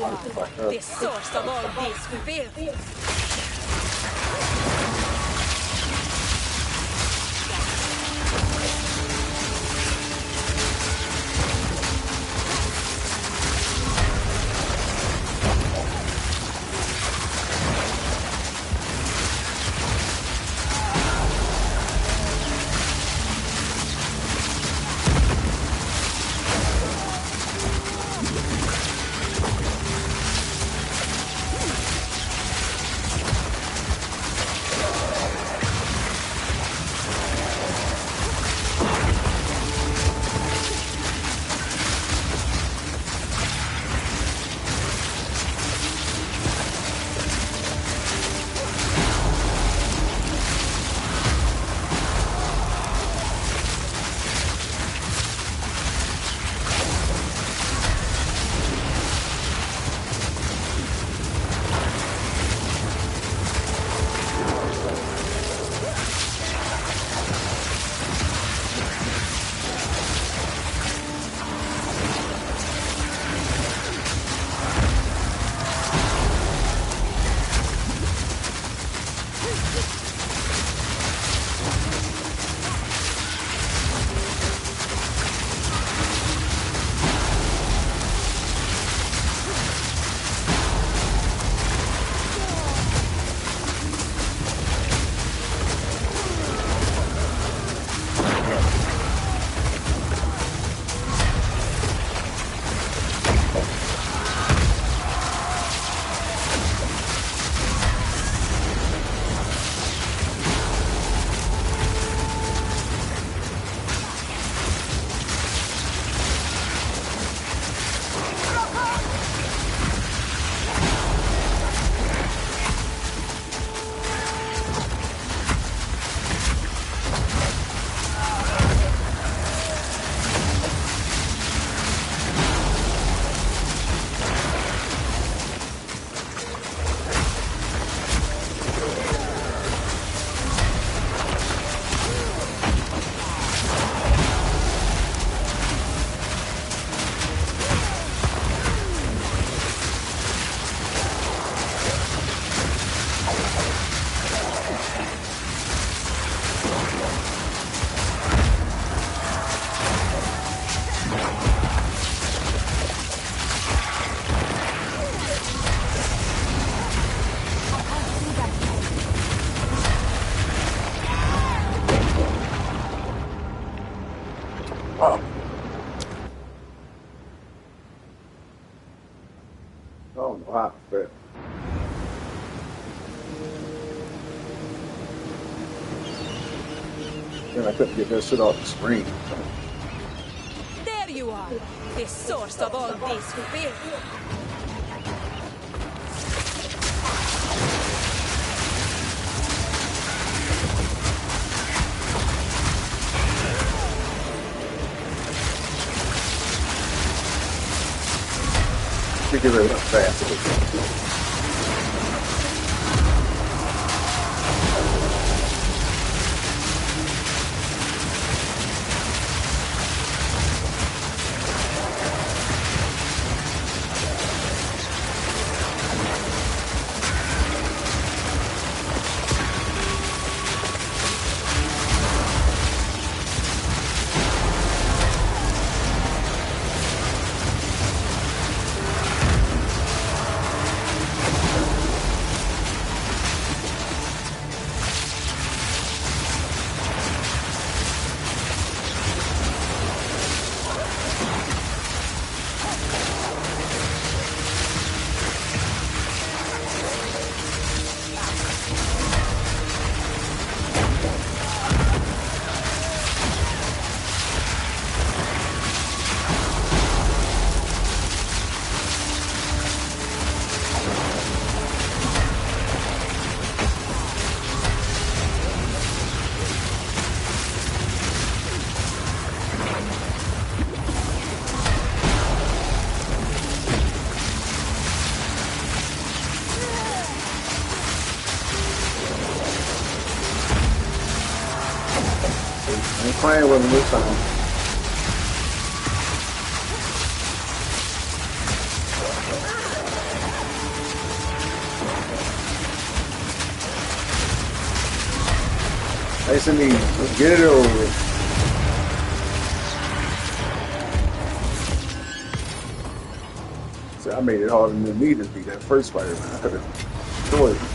are, the source of all this filth. Wow, but then I couldn't get this shit off the screen. There you are, the source of all this filth. We get rid of that fast. I'm playing with them this time. chasing me. Let's get it over with. So I made it harder than me to beat that first Spider-Man. I could have destroyed him.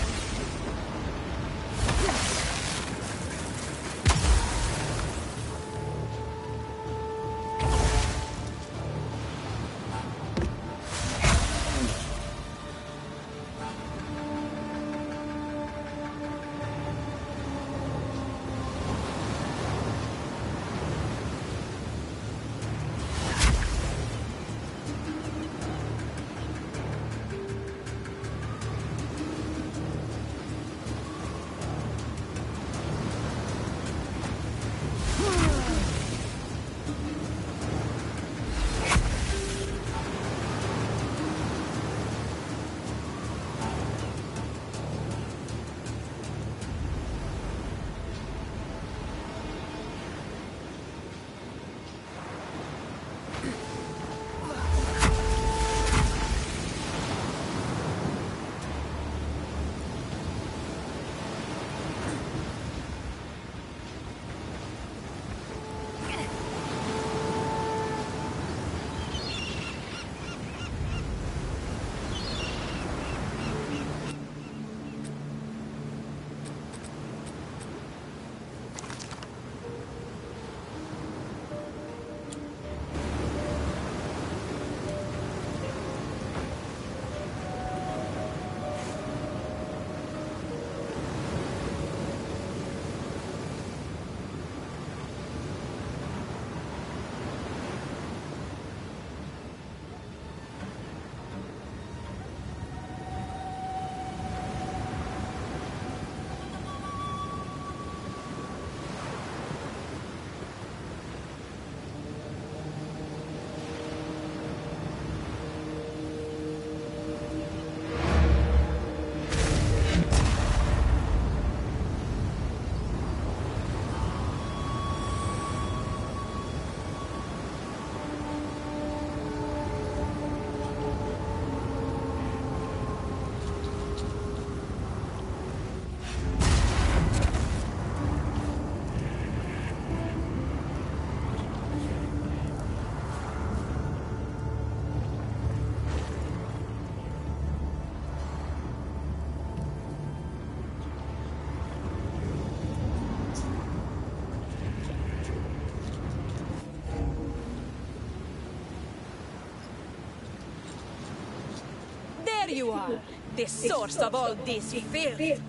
There you are, the source of all this filth.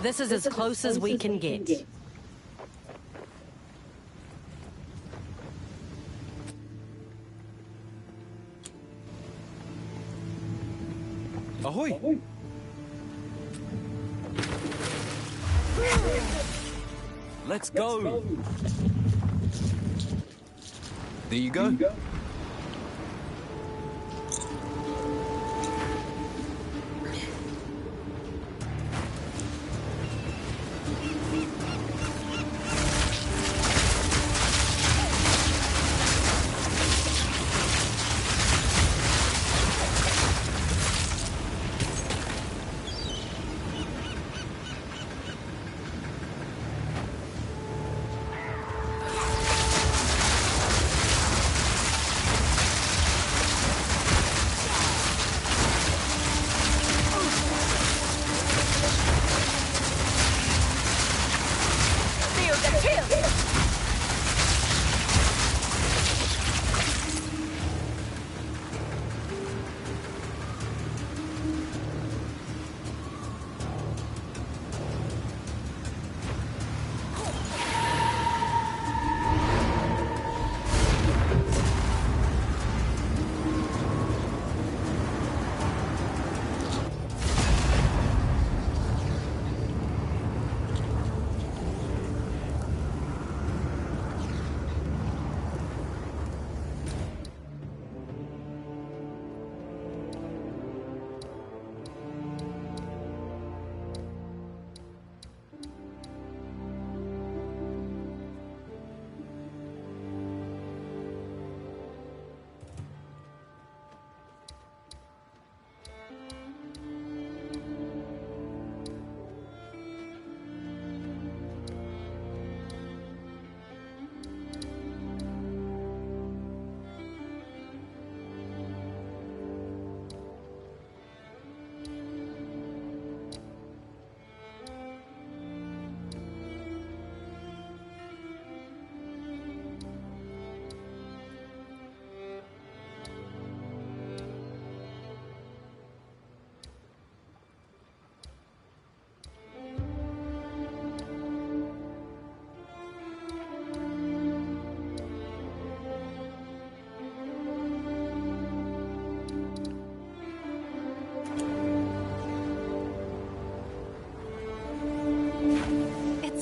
This is as close as we can get. Ahoy! Let's go! There you go.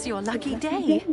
It's your lucky day.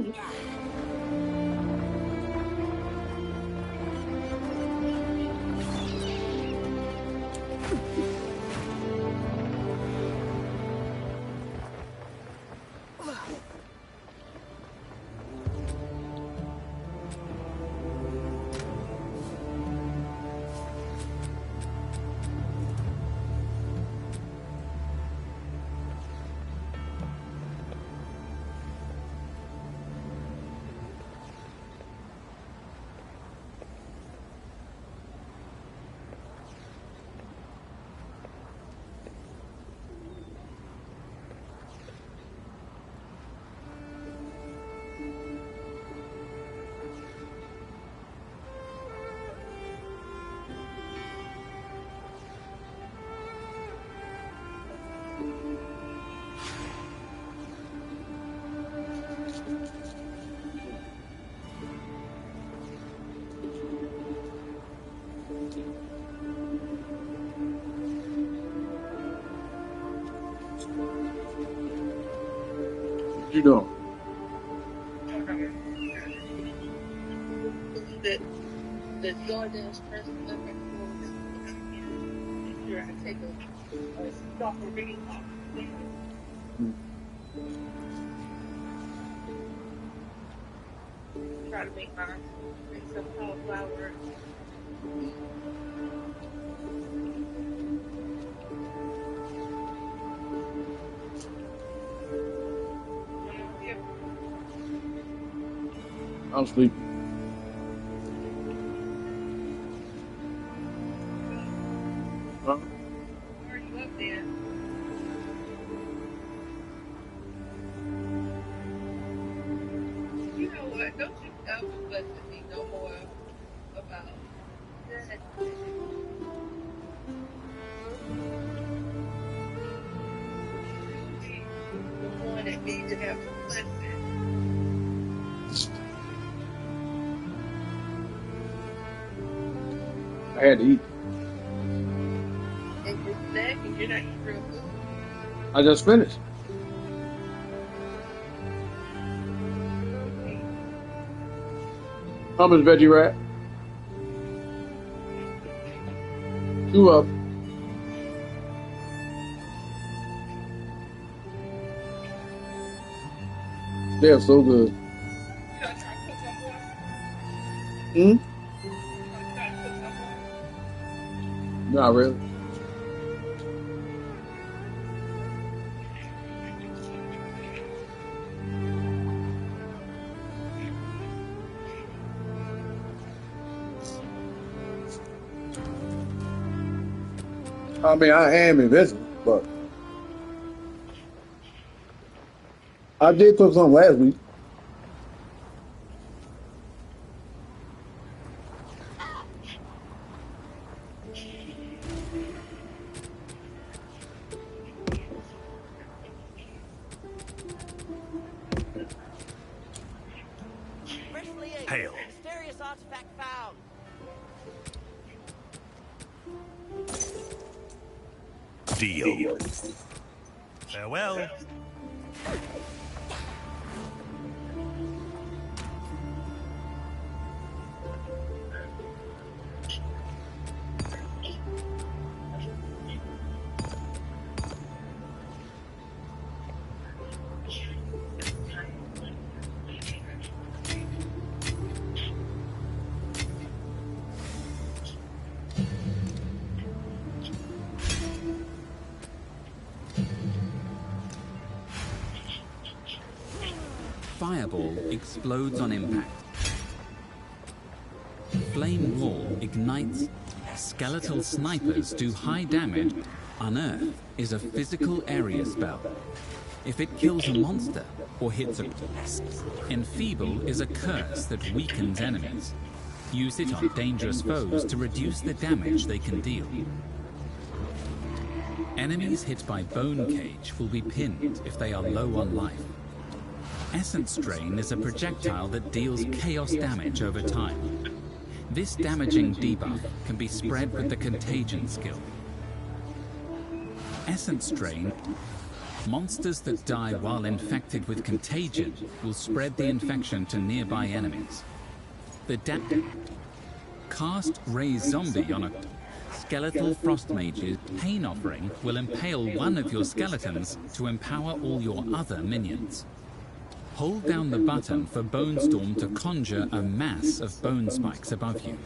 What you doing? The DoorDash person looking for make sure I take a stop a reading off. Try to make some cauliflower. I'm sleeping. Huh? Are you up there? You know what? Don't you ever listen to me no more about that. The one that needs to have to listen. I had to eat. And you're snacking, you're not eating real food. I just finished. Hummus veggie wrap. 2 of them. They are so good. You gotta try to cook some more. Hmm? You gotta try to cook some more. Not really. I mean, I am invisible, but I did cook some last week. Hail. Mysterious artifact found. Deal. Farewell. Fireball explodes on impact. Flame Wall ignites. Skeletal snipers do high damage. Unearth is a physical area spell. If it kills a monster or hits a... Enfeeble is a curse that weakens enemies. Use it on dangerous foes to reduce the damage they can deal. Enemies hit by Bone Cage will be pinned if they are low on life. Essence Drain is a projectile that deals chaos damage over time. This damaging debuff can be spread with the Contagion skill. Essence Drain Monsters that die while infected with contagion will spread the infection to nearby enemies. The cast Raise Zombie on a skeletal frost mage's pain offering will impale one of your skeletons to empower all your other minions. Hold down the button for Bone Storm to conjure a mass of bone spikes above you.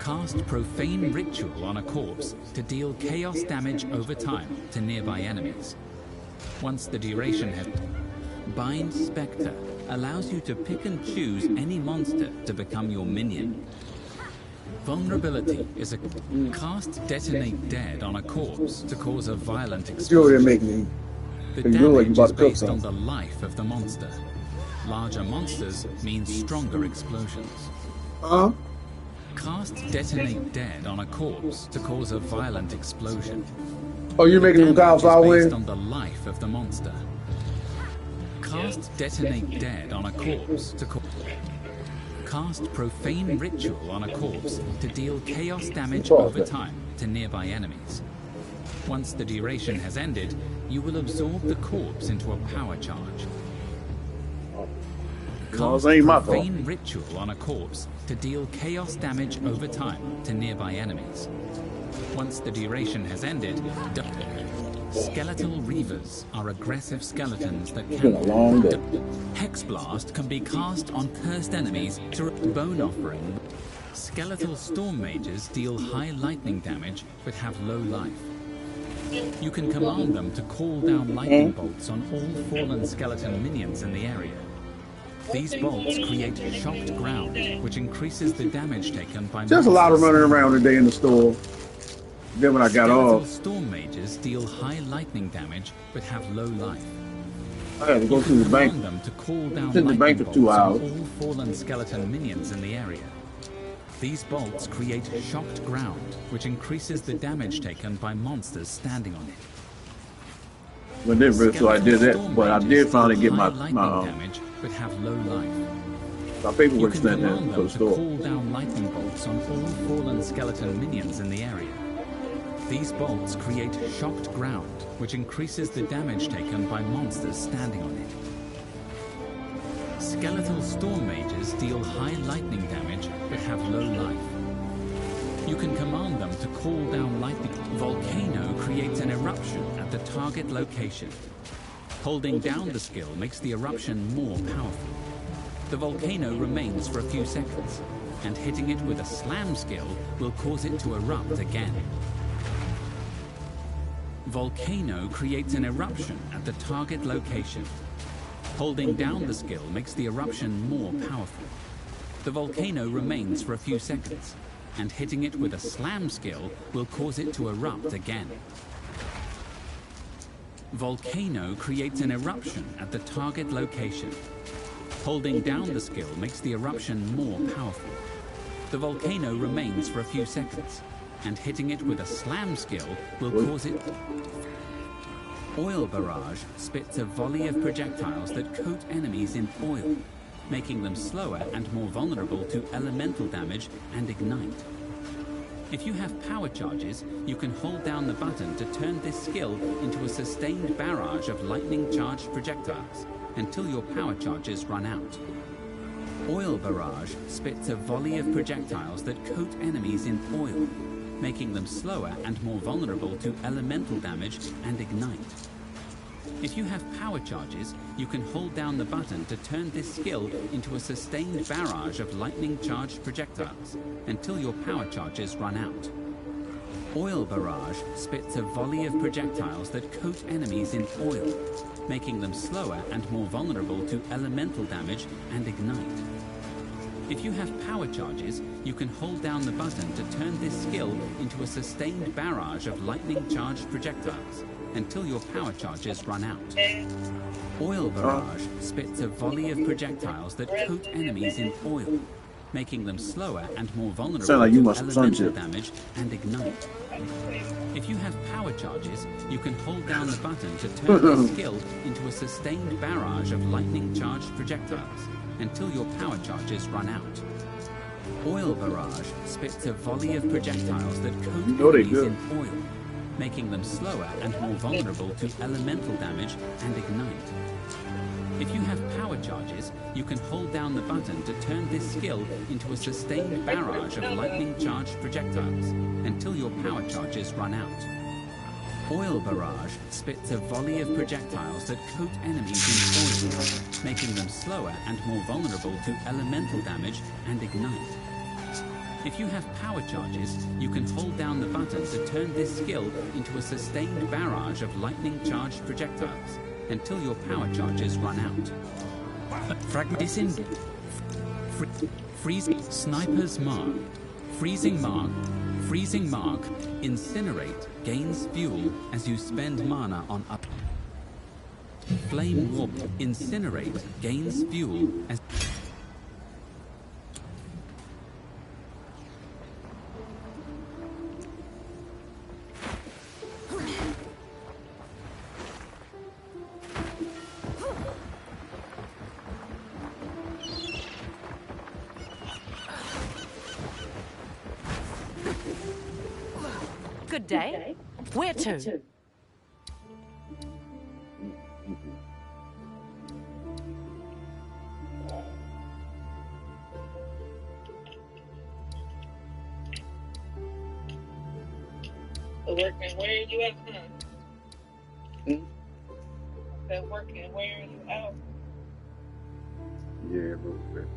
Cast Profane Ritual on a corpse to deal chaos damage over time to nearby enemies. Once the duration has... Bind Spectre allows you to pick and choose any monster to become your minion. Vulnerability is a cast Detonate Dead on a corpse to cause a violent explosion. The damage is based on the life of the monster. Larger monsters mean stronger explosions. Cast Detonate Dead on a corpse to cause a violent explosion. Oh, you're making them cows all win? Based on the life of the monster. Cast Detonate Dead on a corpse to cast Profane Ritual on a corpse to deal chaos damage over time to nearby enemies. Once the duration has ended, you will absorb the corpse into a power charge. Cast Profane Ritual on a corpse to deal chaos damage over time to nearby enemies. Once the duration has ended, Skeletal Reavers are aggressive skeletons that can... Hex Blast can be cast on cursed enemies to Bone Offering. Skeletal Storm Mages deal high lightning damage but have low life. You can command them to call down lightning bolts on all fallen skeleton minions in the area. These bolts create shocked ground, which increases the damage taken by... Just a lot of running around today in the store. Then when I got off... Storm Mages deal high lightning damage, but have low life. I had to go to the bank. Them to call down in the bank for 2 hours. All fallen skeleton minions in the area. These bolts create shocked ground, which increases the damage taken by monsters standing on it. Well, so I did that, but I did finally get my damage, but have low life. My paperwork stand there for the store. Call down lightning bolts on all fallen skeleton minions in the area. These bolts create shocked ground, which increases the damage taken by monsters standing on it. Skeletal Storm Mages deal high lightning damage, but have low life. You can command them to call down lightning. Volcano creates an eruption at the target location. Holding down the skill makes the eruption more powerful. The volcano remains for a few seconds, and hitting it with a slam skill will cause it to erupt again. Volcano creates an eruption at the target location. Holding down the skill makes the eruption more powerful. The volcano remains for a few seconds, and hitting it with a slam skill will cause it to erupt again. Volcano creates an eruption at the target location. Holding down the skill makes the eruption more powerful. The volcano remains for a few seconds, and hitting it with a slam skill will cause it... Oil Barrage spits a volley of projectiles that coat enemies in oil, making them slower and more vulnerable to elemental damage and ignite. If you have power charges, you can hold down the button to turn this skill into a sustained barrage of lightning-charged projectiles until your power charges run out. Oil Barrage spits a volley of projectiles that coat enemies in oil, making them slower and more vulnerable to elemental damage and ignite. If you have power charges, you can hold down the button to turn this skill into a sustained barrage of lightning-charged projectiles until your power charges run out. Oil Barrage spits a volley of projectiles that coat enemies in oil, making them slower and more vulnerable to elemental damage and ignite. If you have power charges, you can hold down the button to turn this skill into a sustained barrage of lightning-charged projectiles until your power charges run out. Oil Barrage spits a volley of projectiles that coat enemies in oil, making them slower and more vulnerable to elemental damage and ignite. If you have power charges, you can hold down the button to turn this skill into a sustained barrage of lightning-charged projectiles until your power charges run out. Oil Barrage spits a volley of projectiles that coat enemies in oil, making them slower and more vulnerable to elemental damage and ignite. If you have power charges, you can hold down the button to turn this skill into a sustained barrage of lightning-charged projectiles until your power charges run out. Oil Barrage spits a volley of projectiles that coat enemies in oil, making them slower and more vulnerable to elemental damage and ignite. If you have power charges, you can hold down the button to turn this skill into a sustained barrage of lightning-charged projectiles until your power charges run out. Fragment Freeze Sniper's Mark. Freezing Mark. Freezing Mark. Incinerate gains fuel as you spend mana on up. Flame Warp. Incinerate gains fuel as... Good day. Where to? Working, where are you at now? That working, where are you out? Yeah, a little bit.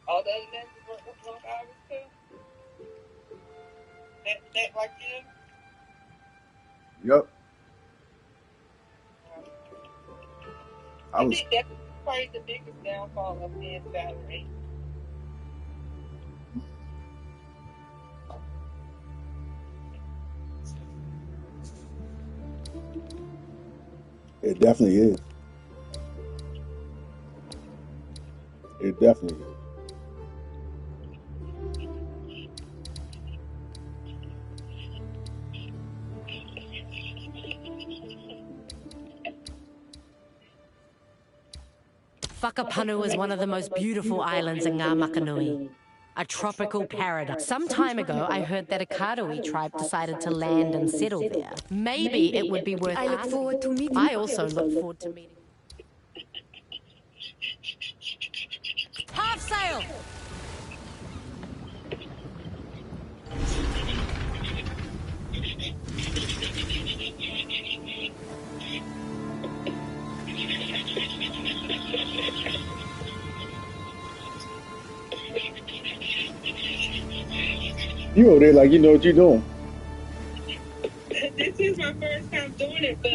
All the other men work long hours too? That like him? Yep. I think that's probably the biggest downfall of men's salary. It definitely is. It definitely is. Whakapanu is one of the most beautiful islands in Ngā Makanui. A tropical paradise. Some time ago, I heard that a Karui tribe decided to land and settle there. Maybe it would be worth I look asking. forward to meeting I you. also look forward to meeting. Half sail! You over there like you know what you're doing. This is my first time doing it, but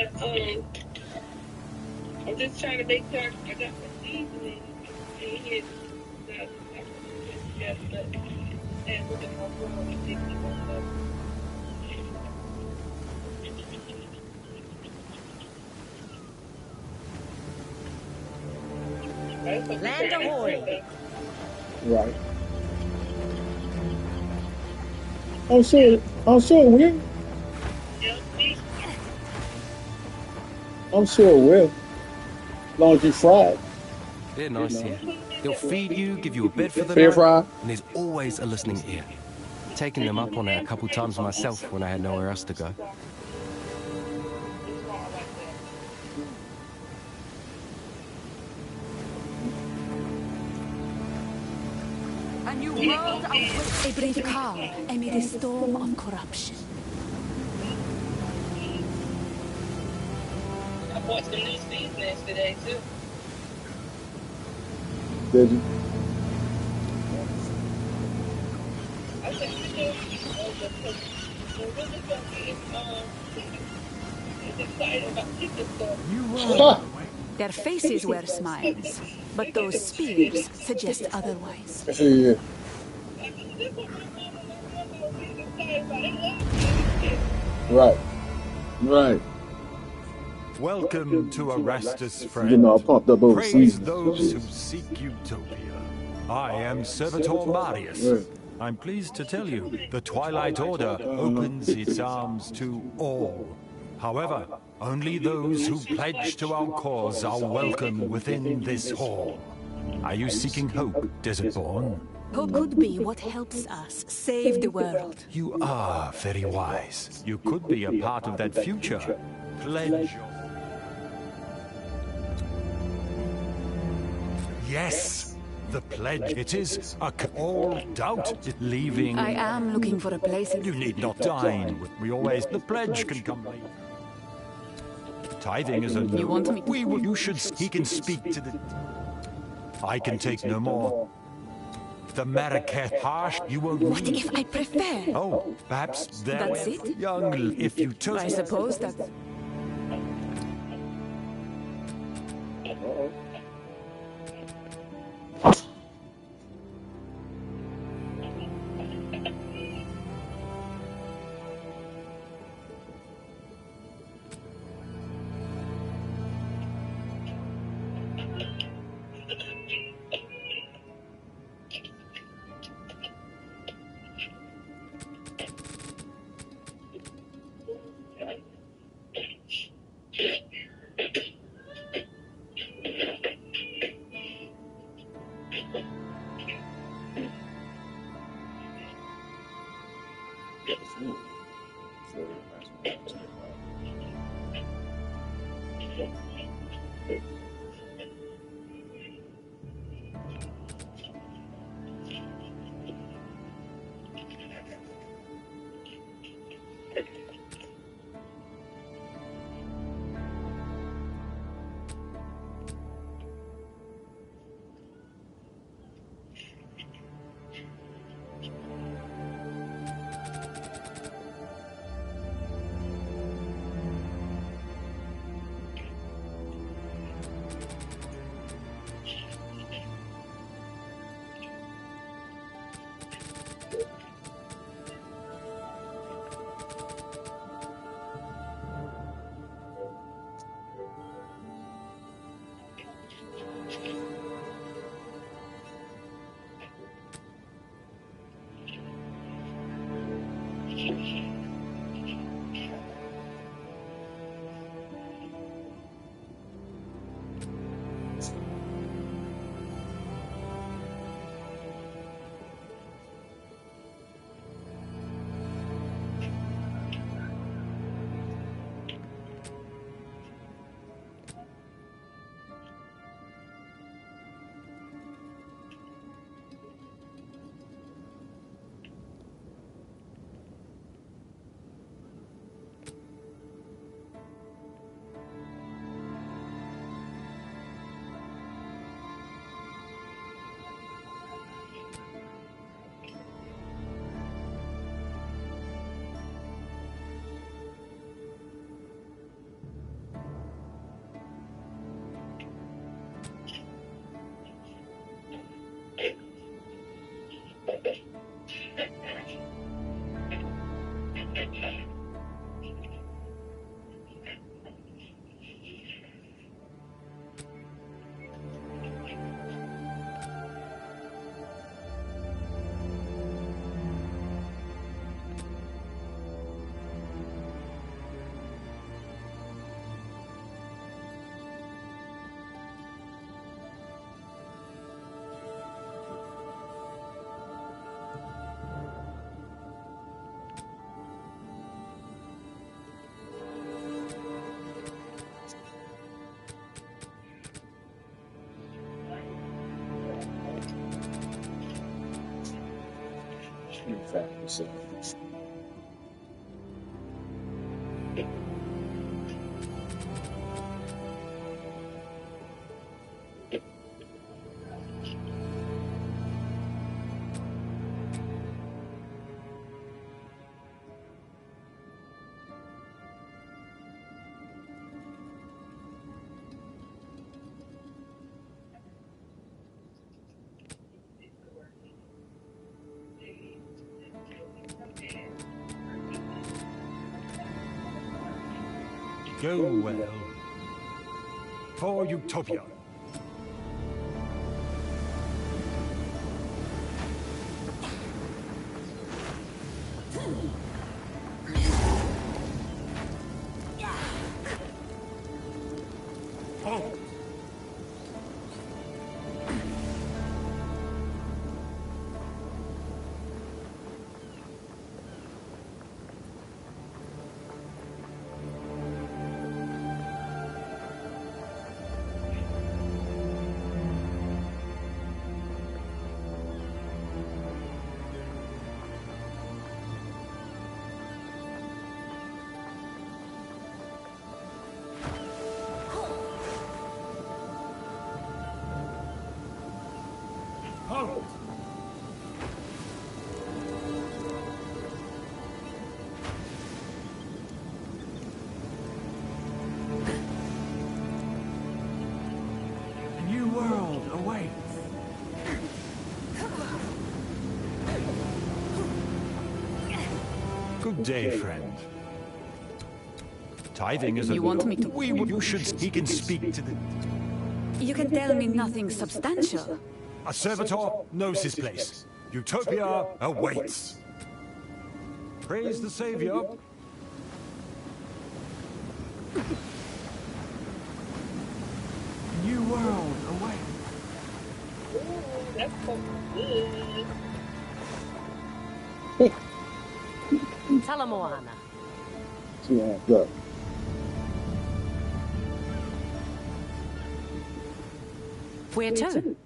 I'm just trying to make sure I got the seasoning in here. And look at my phone and take me one up. Land ahoy! Right. I'm sure it will. I'm sure it will. As long as you fry it. They're nice here. They'll feed you, give you a bed for the Fair night, fry. and there's always a listening ear. Taking them up on it a couple times myself when I had nowhere else to go. A new world awaits. A brave calm amid a storm of corruption. I bought some new seasonings today too. Did you? I think it's excited about chicken stuff. Their faces were smiles, but those spears suggest otherwise. Yeah. Right. Right. Welcome to Erastus, friend. You know, I pumped up over Praise season. those who seek utopia. I am Servitor Marius. Right. I'm pleased to tell you, the Twilight Order opens its arms to all. However, only those who pledge to our cause are welcome within this hall. Are you seeking hope, Desert-born? Hope could be what helps us save the world. You are very wise. You could be a part of that future. Pledge. Yes! The pledge. It is all doubt leaving. I am looking for a place in... You need not dine. We always... The pledge can come later. Tithing is a... You want me to... You should... He can speak to the... I can take no more. The Marrakech harsh, you won't... What if I prefer? Oh, perhaps That's it? Young, if you took... I suppose that's... In fact, so. Go well. For Utopia. Halt! Halt! A new world awaits. Good day, friend. Tithing is a... You want me to... You should speak and speak to the... You can tell me nothing substantial. A servitor knows his place. Utopia awaits. Praise the Savior. New world awaits. Ooh, that's so good. Talamoana. Two hands up. Where to?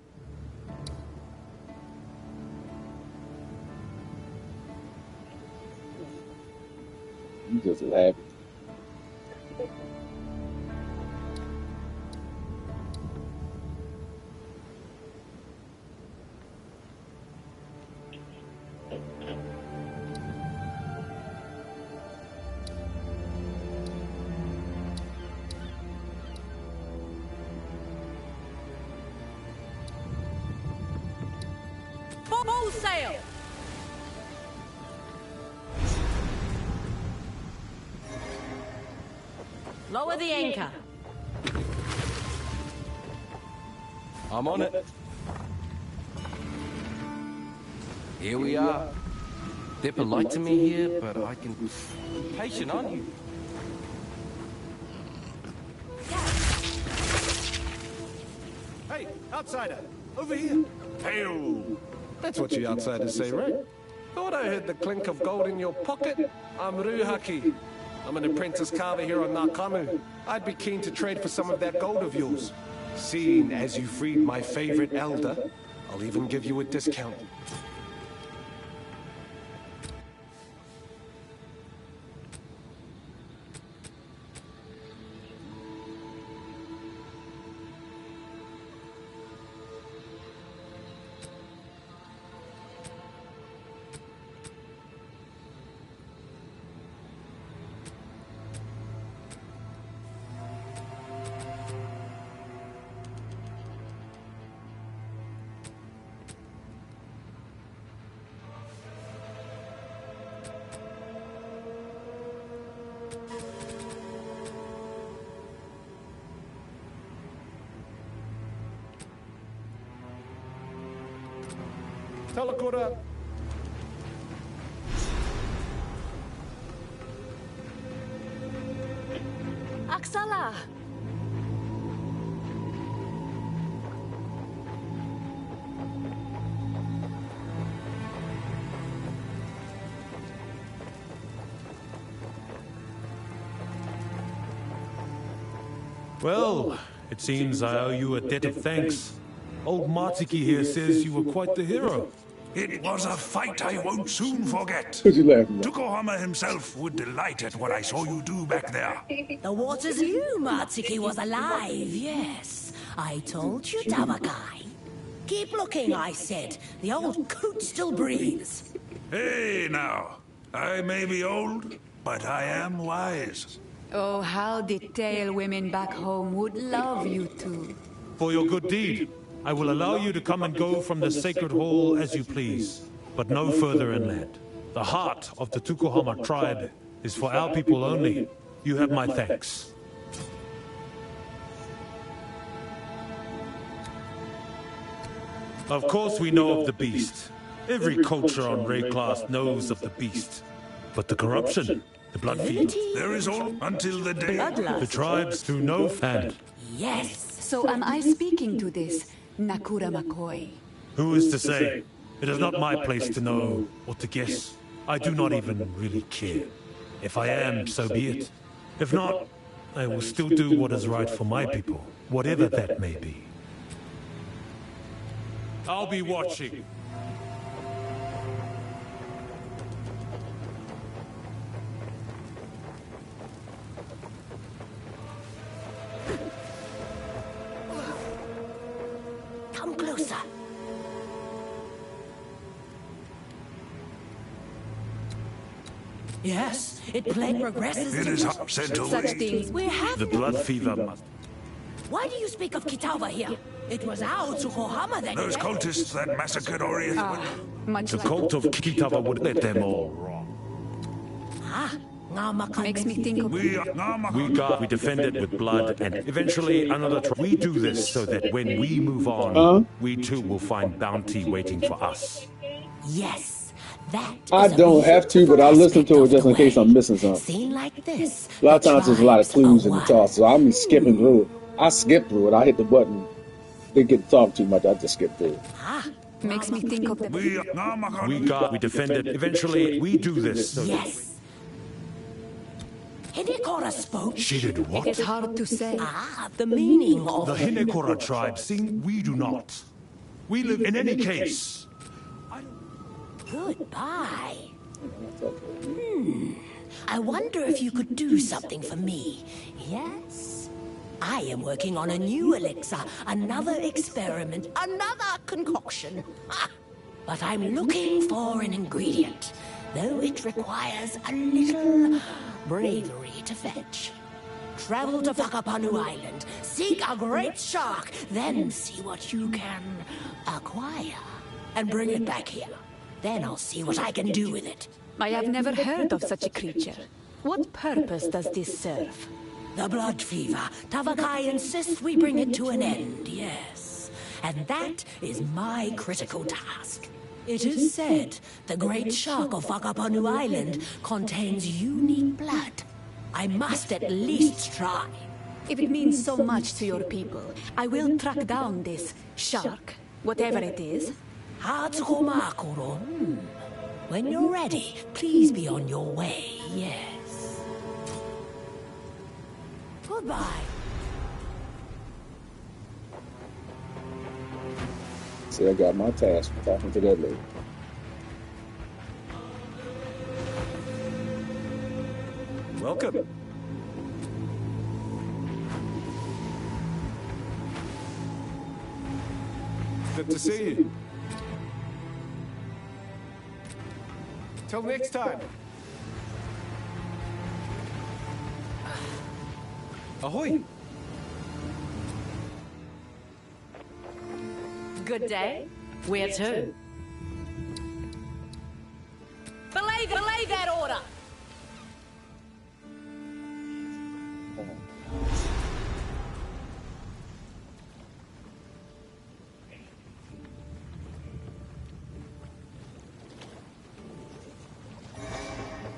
You just laugh. Full sail! Lower the anchor. I'm on it. Here we are. They're polite to me here, but I can... Patient, aren't you? Hey, outsider, over here. Hail! That's what you outsiders say, right? Thought I heard the clink of gold in your pocket. I'm Ruhaki. I'm an apprentice carver here on Nakamu. I'd be keen to trade for some of that gold of yours. Seeing as you freed my favorite elder, I'll even give you a discount. Telekura. Aksala! Well, it seems I owe you a debt of thanks. Old Martiki here says you were quite the hero. It was a fight I won't soon forget. What you laughing at? Tukohama himself would delight at what I saw you do back there. The waters knew Martiki was alive, yes. I told you, Tawakai. Keep looking, I said. The old coot still breathes. Hey, now. I may be old, but I am wise. Oh, how the tail women back home would love you two. For your good deed, I will allow you to come and go from the sacred hall as you please, but no further inland. The heart of the Tukohama tribe is for our people only. You have my thanks. Of course we know of the beast. Every culture on Ray Class knows of the beast. But the corruption, The blood fever. There is all until the day. The tribes do no and Yes. So am I speaking to this Nakura McCoy? who is to say? It is not my place to know or to guess. I do not even really care. If I am, so be it. If not, I will still do what is right for my people, whatever that may be. I'll be watching. Come closer. Yes, it plague progresses. It is sent Such away. things We have. The blood fever must... Why do you speak of Kitawa here? It was our Tsukuhama that. Those cultists that massacred Ori. much The like cult of Kitawa would let them all wrong. makes me think of We guard, we defend it with blood, and eventually another we do this so that when we move on, we too will find bounty waiting for us. Yes. That I is a don't have to, but I listen to it just in case I'm missing something. Seen like this, A lot of times there's a lot of clues in the tribes talk, so I'm just skipping through it. I skip through it. I hit the button. Didn't get to talk too much. I just skip through it. makes me think of the We guard, we defend it. Eventually, we do this so that Yes. Hidekora spoke. she did what? It's hard to say. The meaning of The Hinekora tribe sing, we do not. We live in any case. Goodbye. I wonder if you could do something for me. Yes? I am working on a new elixir, another experiment, another concoction. But I'm looking for an ingredient, though it requires a little bravery to fetch. Travel to Whakapanu Island, seek a great shark, then see what you can acquire, and bring it back here. Then I'll see what I can do with it. I have never heard of such a creature. What purpose does this serve? The blood fever. Tavakai insists we bring it to an end, yes. And that is my critical task. It is said the great shark of Whakapanu Island contains unique blood. I must at least try. If it means so much to your people, I will track down this shark, whatever it is. Hatsukomakoro. When you're ready, please be on your way, yes. Goodbye. See, I got my task for talking to that lady. Welcome. Good to see you. Till next time. Ahoy! Good day. Where to? Belay that order!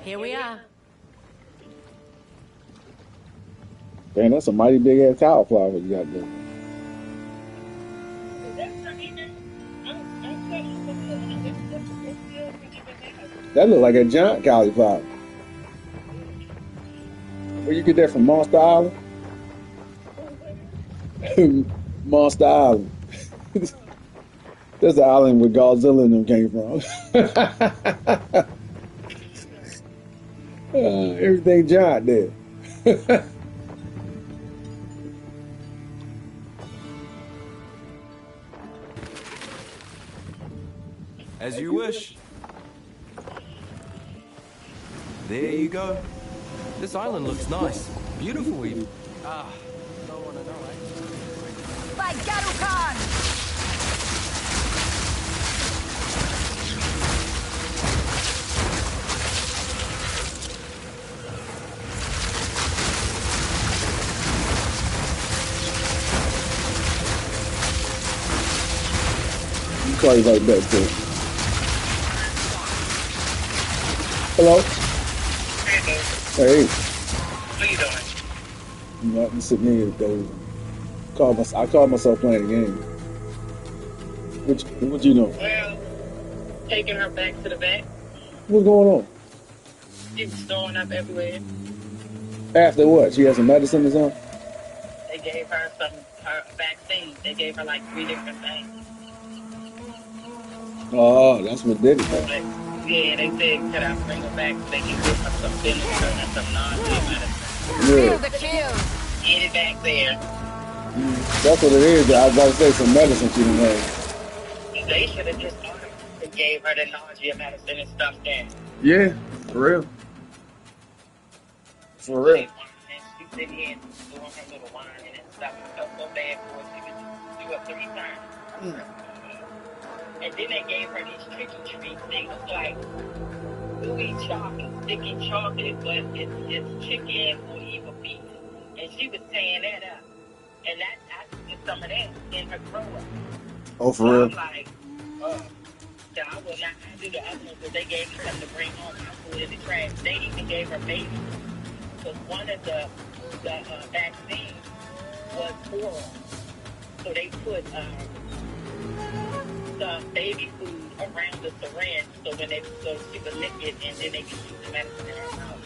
Here we are. Dang, that's a mighty big ass cauliflower you got there. That look like a giant cauliflower. Where you get that from? Monster Island? Monster Island. That's the island where Godzilla and them came from. Everything giant there. As you wish. There you go. This island looks nice. Beautiful even. Don't want to know, eh? By Garukan! Call you right back, too. Hello? Hey, What are you doing? nothing sitting here though. I call myself playing a game. What you know? Well, taking her back to the vet. What's going on? She was throwing up everywhere. After what? She has some medicine or something? They gave her her vaccine. They gave her like 3 different things. Oh, that's what did it. But, yeah, they said, could I bring her back so they can give her some vinegar and some nausea medicine? Yeah. The kill. Get it back there. That's what it is. I was about to say some medicine she didn't have. They should have just gave her the nausea medicine and stuff then. Yeah, for real. For real. She sitting here doing her little whining and stuff. It felt so bad for her. She could do it 3 times. And then they gave her these tricky treats. They look like gooey chocolate, sticky chocolate, but it's chicken or even beef. And she was tearing that up. And I did some of that in her throw up. Oh, for real? I'm like, so I will not do the other ones because they gave me something to bring home. I threw it in the trash. They even gave her baby. Because one of the vaccines was oral. So they put some baby food around the syringe so she would lick it and then they could use the medicine in her mouth.